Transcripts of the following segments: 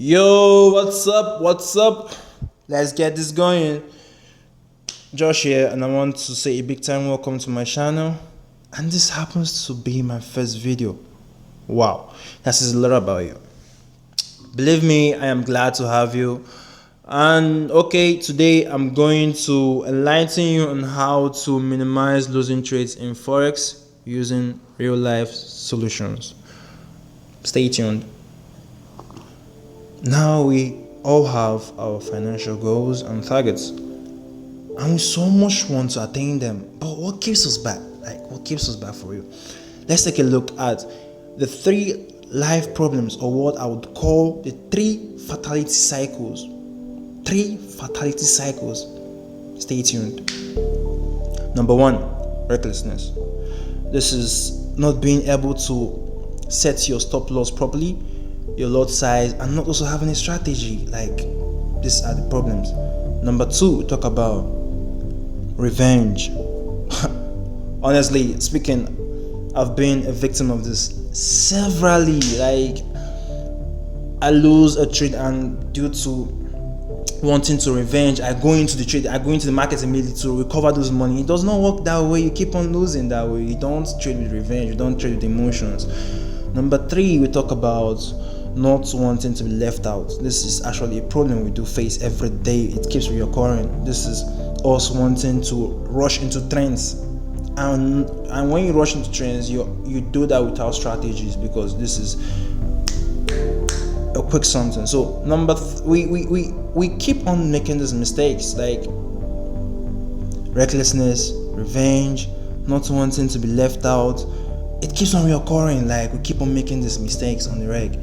Yo, what's up? What's up? Let's get this going. Josh here, and I want to say a big time welcome to my channel. And this happens to be my first video. Wow, that says a lot about you. Believe me, I am glad to have you. And okay, today I'm going to enlighten you on how to minimize losing trades in Forex using real life solutions. Stay tuned. Now we all have our financial goals and targets, and we so much want to attain them. But what keeps us back? What keeps us back for real? Let's take a look at the 3 life problems, or what I would call the 3 fatality cycles. 3 fatality cycles. Stay tuned. Number 1, recklessness. This is not being able to set your stop loss properly, your lot size, and not also having a strategy. These are the problems. Number 2, we talk about revenge. Honestly speaking, I've been a victim of this severally. I lose a trade, and due to wanting to revenge, I go into the trade, I go into the market immediately to recover those money. It does not work that way. You keep on losing that way. You don't trade with revenge, you don't trade with emotions. Number 3, we talk about not wanting to be left out. This is actually a problem we do face every day. It keeps reoccurring. This is us wanting to rush into trends, and when you rush into trends, you do that without strategies, because this is a quick something. So we keep on making these mistakes, like recklessness, revenge, not wanting to be left out. It keeps on reoccurring. We keep on making these mistakes on the reg.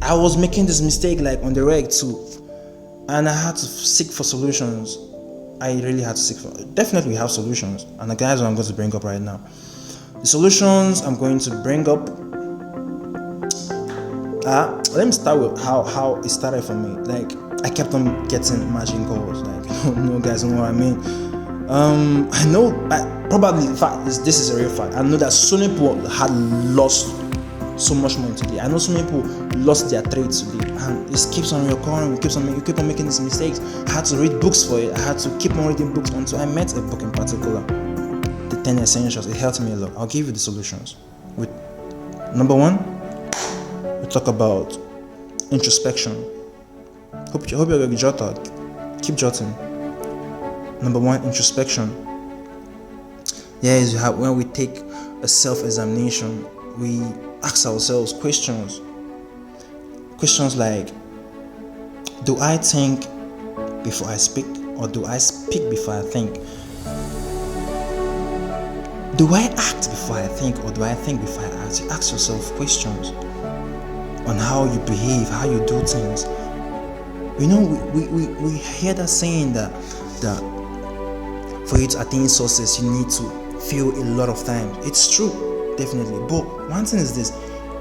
I was making this mistake on the reg too, and I had to seek for solutions. I really had to seek for. Definitely we have solutions, and the guys what I'm going to bring up right now. The solutions I'm going to bring up. Let me start with how it started for me. I kept on getting margin calls. No guys know what I mean. I know, probably in fact this is a real fact. I know that so many people had lost so much money today. I know so many people lost their trades today, and it keeps on recurring. You keep on making these mistakes. I had to read books for it. I had to keep on reading books until I met a book in particular, the 10 Essentials. It helped me a lot. I'll give you the solutions. With number 1, we talk about introspection. Hope you're going to jot out. Keep jotting. Number 1, introspection. Yes, when we take a self-examination, we ask ourselves questions. Questions like, do I think before I speak, or do I speak before I think? Do I act before I think, or do I think before I act? You ask yourself questions on how you behave, how you do things. We hear that saying that for you to attain success, you need to fail a lot of times. It's true, definitely. But one thing is this: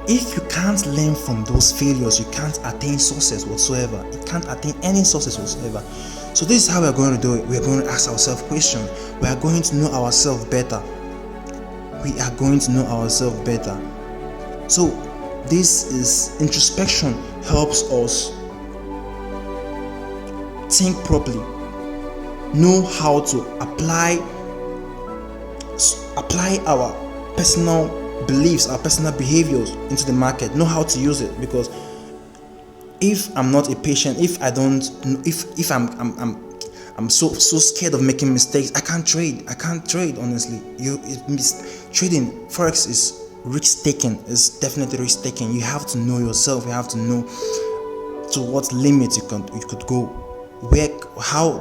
if you can't learn from those failures, you can't attain success whatsoever. You can't attain any success whatsoever. So this is how we're going to do it. We're going to ask ourselves questions. We are going to know ourselves better. We are going to know ourselves better. So this is introspection. Helps us think properly, know how to apply our personal beliefs, our personal behaviors into the market. Know how to use it, because if I'm not a patient, if I don't, if I'm so scared of making mistakes, I can't trade. Honestly, trading Forex is risk taking. It's definitely risk taking. You have to know yourself. You have to know to what limit you could go. How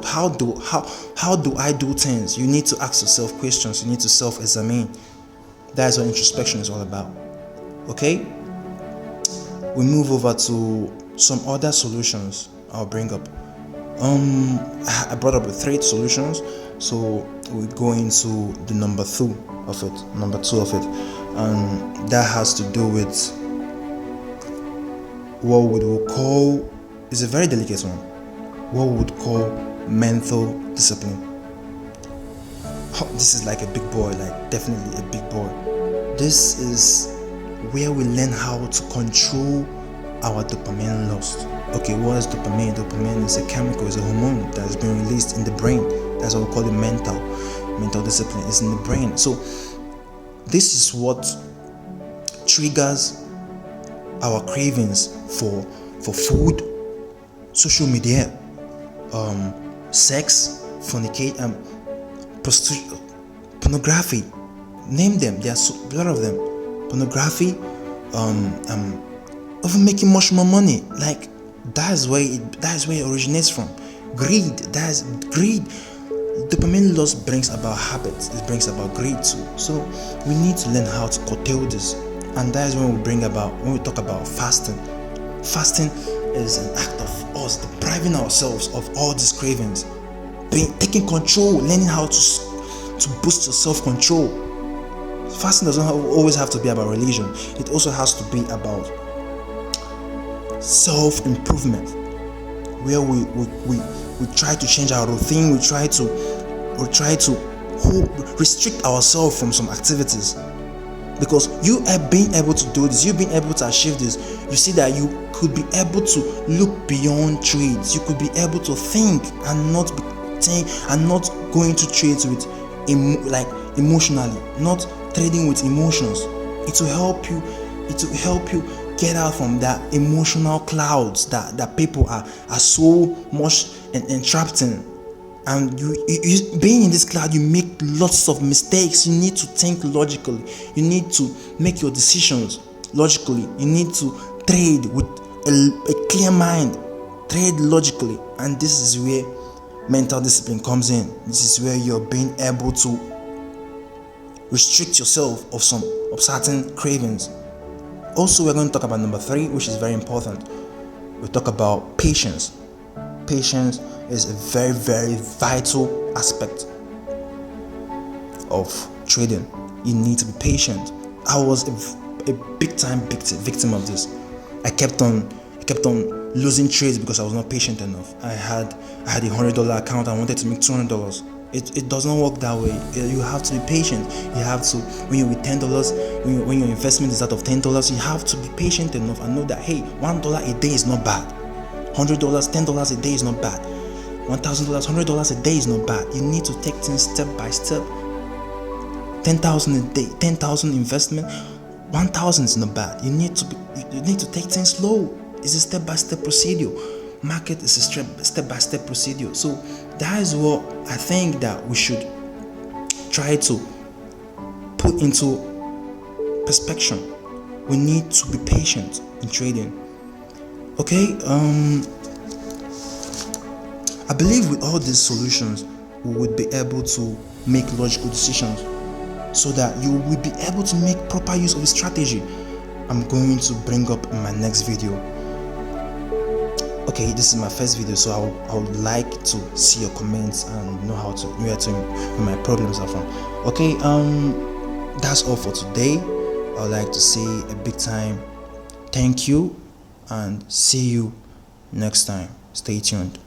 do I do things? You need to ask yourself questions. You need to self-examine. That's what introspection is all about. Okay, we move over to some other solutions I'll bring up. I brought up 3 solutions, so we go into the number 2 of it, and that has to do with what we would call, is a very delicate one, what we would call mental discipline. This is like a big boy, definitely a big boy. This is where we learn how to control our dopamine lust. Okay, what is dopamine? Dopamine is a chemical, is a hormone that is being released in the brain. That's what we call it. Mental discipline is in the brain. So this is what triggers our cravings for food, social media, sex, fornicate, prostitution, pornography. Name them. There are a lot of them. Pornography, even making much more money. Like that is where it originates from. Greed. That is greed. Dopamine loss brings about habits. It brings about greed too. So we need to learn how to curtail this, and that is when we talk about fasting. Fasting is an act of us depriving ourselves of all these cravings, taking control, learning how to boost your self-control. Fasting doesn't always have to be about religion. It also has to be about self-improvement, where we try to change our routine. We try to restrict ourselves from some activities, because you are being able to do this, you being able to achieve this. You see that you could be able to look beyond trades. You could be able to think and not going to trades with emotionally, not trading with emotions. It will help you get out from that emotional clouds that people are so much entrapped in. And you being in this cloud, you make lots of mistakes. You need to think logically. You need to make your decisions logically. You need to trade with a clear mind. Trade logically. And this is where mental discipline comes in. This is where you're being able to restrict yourself of certain cravings. Also, we're going to talk about number 3, which is very important. We'll talk about patience. Patience is a very, very vital aspect of trading. You need to be patient. I was a big time victim of this. I kept on losing trades because I was not patient enough. I had a $100 account. I wanted to make $200. It does not work that way. You have to be patient. You have to, when you're with $10, when your investment is out of $10, you have to be patient enough and know that, hey, $1 a day is not bad. $100, $10 a day is not bad. $1,000, $100 a day is not bad. You need to take things step by step. 10,000 a day, 10,000 investment, 1,000 is not bad. You need to take things slow. It's a step-by-step procedure. Market is a step-by-step procedure. So that is what I think that we should try to put into perspective. We need to be patient in trading. Okay, I believe with all these solutions, we would be able to make logical decisions so that you will be able to make proper use of the strategy I'm going to bring up in my next video. Okay, this is my first video, so I would like to see your comments and know where my problems are from. Okay, that's all for today. I would like to say a big time thank you and see you next time. Stay tuned.